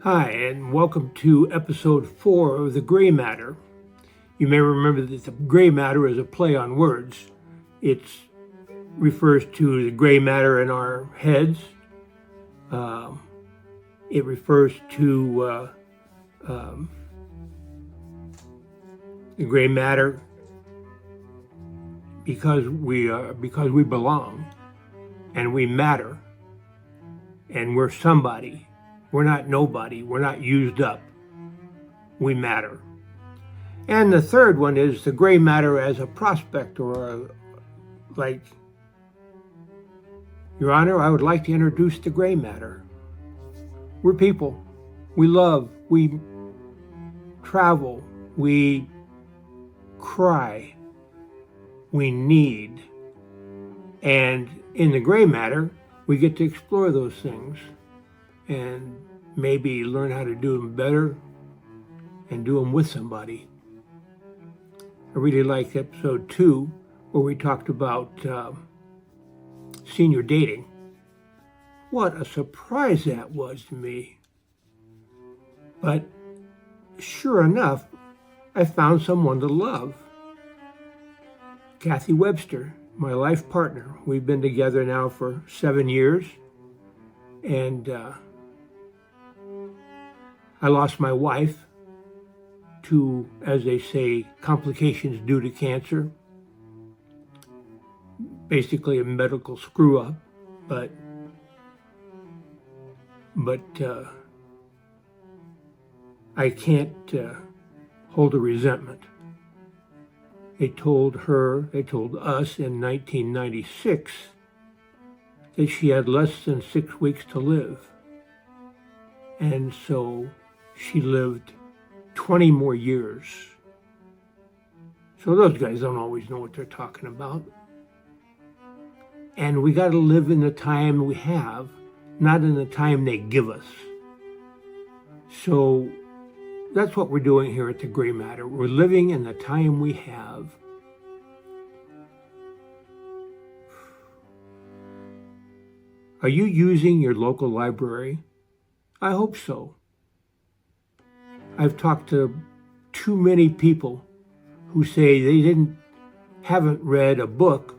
Hi, and welcome to episode 4 of The Gray Matter. You may remember that the gray matter is a play on words. It refers to the gray matter in our heads. It refers to the gray matter because we belong and we matter and we're somebody. We're not nobody. We're not used up. We matter. And the third one is the gray matter as a prospect like, Your Honor, I would like to introduce the gray matter. We're people. We love. We travel. We cry. We need. And in the gray matter, we get to explore those things and maybe learn how to do them better and do them with somebody. I really liked episode 2 where we talked about senior dating. What a surprise that was to me. But sure enough, I found someone to love. Kathy Webster, my life partner. We've been together now for 7 years. And I lost my wife to, as they say, complications due to cancer. Basically a medical screw up, but I can't hold a resentment. They told us in 1996 that she had less than 6 weeks to live. And so she lived 20 more years. So those guys don't always know what they're talking about. And we got to live in the time we have, not in the time they give us. So that's what we're doing here at the Gray Matter. We're living in the time we have. Are you using your local library? I hope so. I've talked to too many people who say they haven't read a book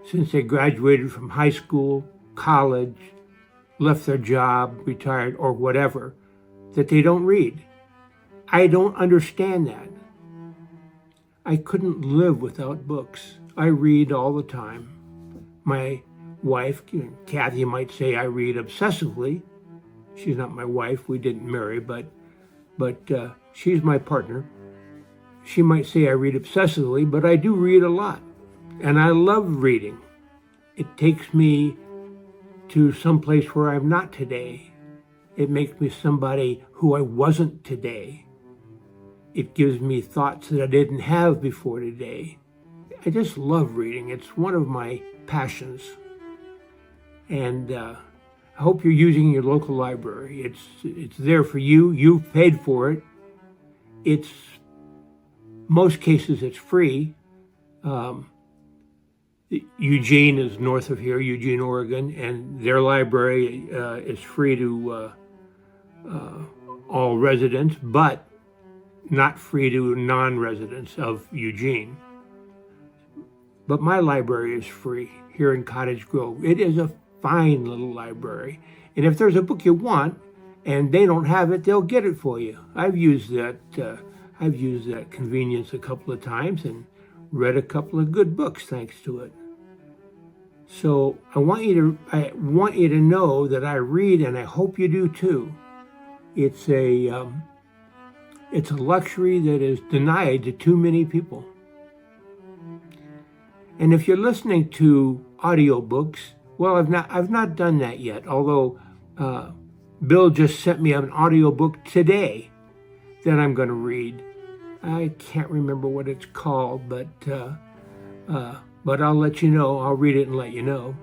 since they graduated from high school, college, left their job, retired, or whatever, that they don't read. I don't understand that. I couldn't live without books. I read all the time. My wife, Kathy, might say I read obsessively. She's not my wife. We didn't marry, but she's my partner. She might say I read obsessively, but I do read a lot. And I love reading. It takes me to some place where I'm not today. It makes me somebody who I wasn't today. It gives me thoughts that I didn't have before today. I just love reading. It's one of my passions. And I hope you're using your local library. It's there for you. You've paid for it. Most cases it's free. Eugene is north of here, Eugene, Oregon, and their library is free to all residents, but not free to non-residents of Eugene. But my library is free here in Cottage Grove. It is a fine little library. And if there's a book you want and they don't have it, they'll get it for you. I've used that convenience a couple of times and read a couple of good books thanks to it. So I want you to know that I read, and I hope you do too. It's a luxury that is denied to too many people. And if you're listening to audiobooks, well, I've not done that yet. Although Bill just sent me an audiobook today that I'm going to read. I can't remember what it's called, but I'll let you know. I'll read it and let you know.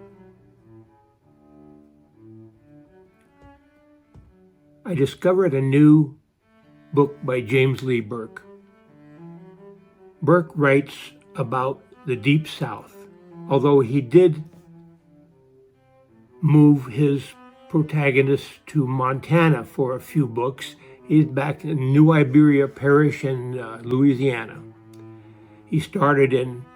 I discovered a new book by James Lee Burke. Burke writes about the Deep South, although he did move his protagonist to Montana for a few books. He's back in New Iberia Parish in Louisiana. He started in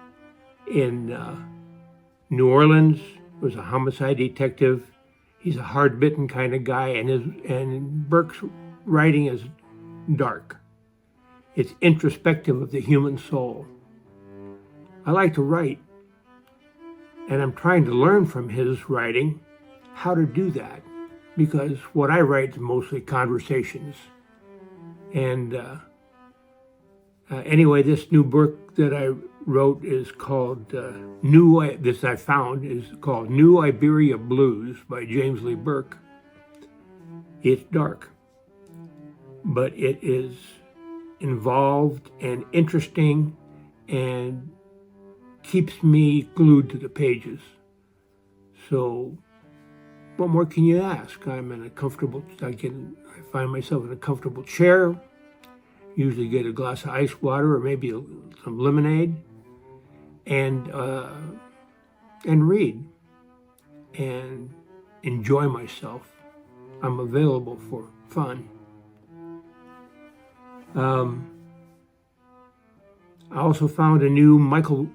New Orleans, was a homicide detective. He's a hard-bitten kind of guy, and Burke's writing is dark. It's introspective of the human soul. I like to write, and I'm trying to learn from his writing how to do that, because what I write is mostly conversations. And anyway, this new book that I wrote is called New Iberia Blues by James Lee Burke. It's dark, but it is involved and interesting and keeps me glued to the pages. So what more can you ask? I find myself in a comfortable chair, usually get a glass of ice water or maybe some lemonade, and read and enjoy myself. I'm available for fun. I also found a new Michael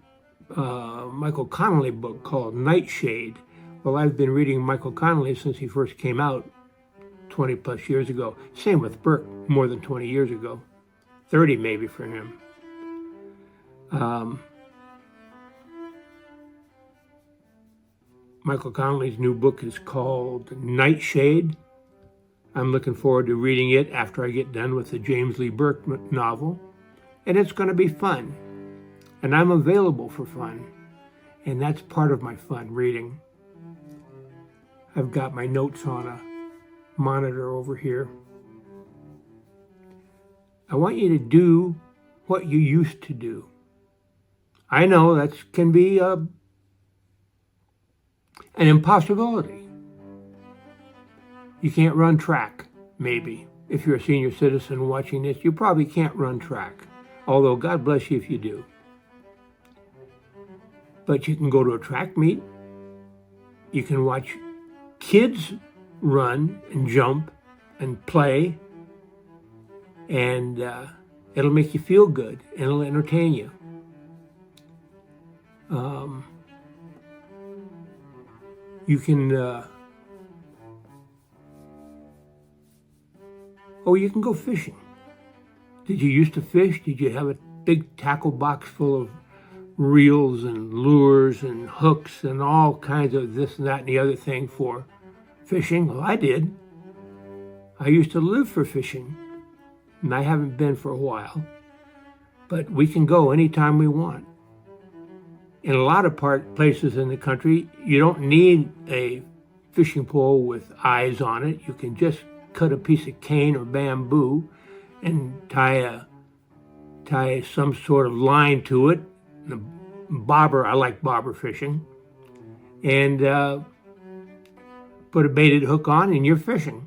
Connelly book called Nightshade. Well, I've been reading Michael Connelly since he first came out 20 plus years ago. Same with Burke, more than 20 years ago. 30 maybe for him. Michael Connelly's new book is called Nightshade. I'm looking forward to reading it after I get done with the James Lee Burke novel. And it's going to be fun. And I'm available for fun. And that's part of my fun, reading. I've got my notes on a monitor over here. I want you to do what you used to do. I know that can be an impossibility. You can't run track, maybe. If you're a senior citizen watching this, you probably can't run track. Although God bless you if you do. But you can go to a track meet. You can watch kids run and jump and play. And it'll make you feel good and it'll entertain you. You can, you can go fishing. Did you used to fish? Did you have a big tackle box full of reels and lures and hooks and all kinds of this and that and the other thing for fishing? Well, I did. I used to live for fishing. And I haven't been for a while, but we can go anytime we want. In a lot of places in the country, you don't need a fishing pole with eyes on it. You can just cut a piece of cane or bamboo and tie some sort of line to it. The bobber, I like bobber fishing, and put a baited hook on and you're fishing.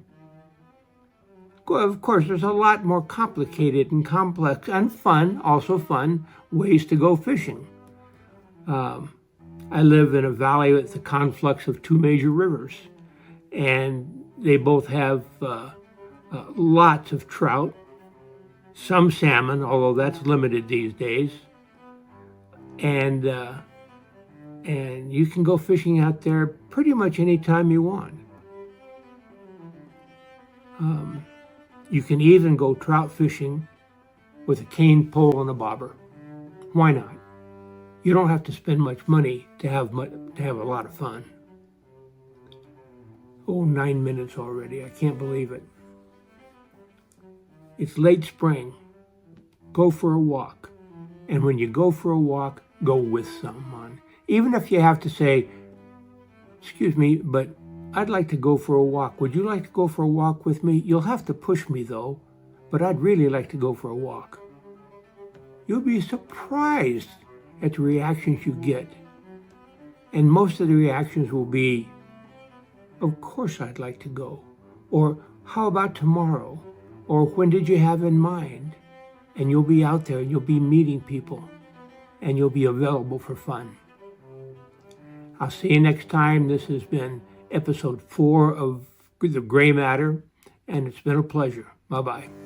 Of course, there's a lot more complicated and complex and fun, also fun, ways to go fishing. I live in a valley with the conflux of two major rivers, and they both have lots of trout, some salmon, although that's limited these days, and you can go fishing out there pretty much any time you want. You can even go trout fishing with a cane pole and a bobber. Why not? You don't have to spend much money to have a lot of fun. 9 minutes already. I can't believe it. It's late spring. Go for a walk. And when you go for a walk, go with someone. Even if you have to say, excuse me, but I'd like to go for a walk. Would you like to go for a walk with me? You'll have to push me though, but I'd really like to go for a walk. You'll be surprised at the reactions you get. And most of the reactions will be, of course I'd like to go. Or how about tomorrow? Or when did you have in mind? And you'll be out there and you'll be meeting people and you'll be available for fun. I'll see you next time. This has been episode 4 of the gray matter, and it's been a pleasure. Bye-bye.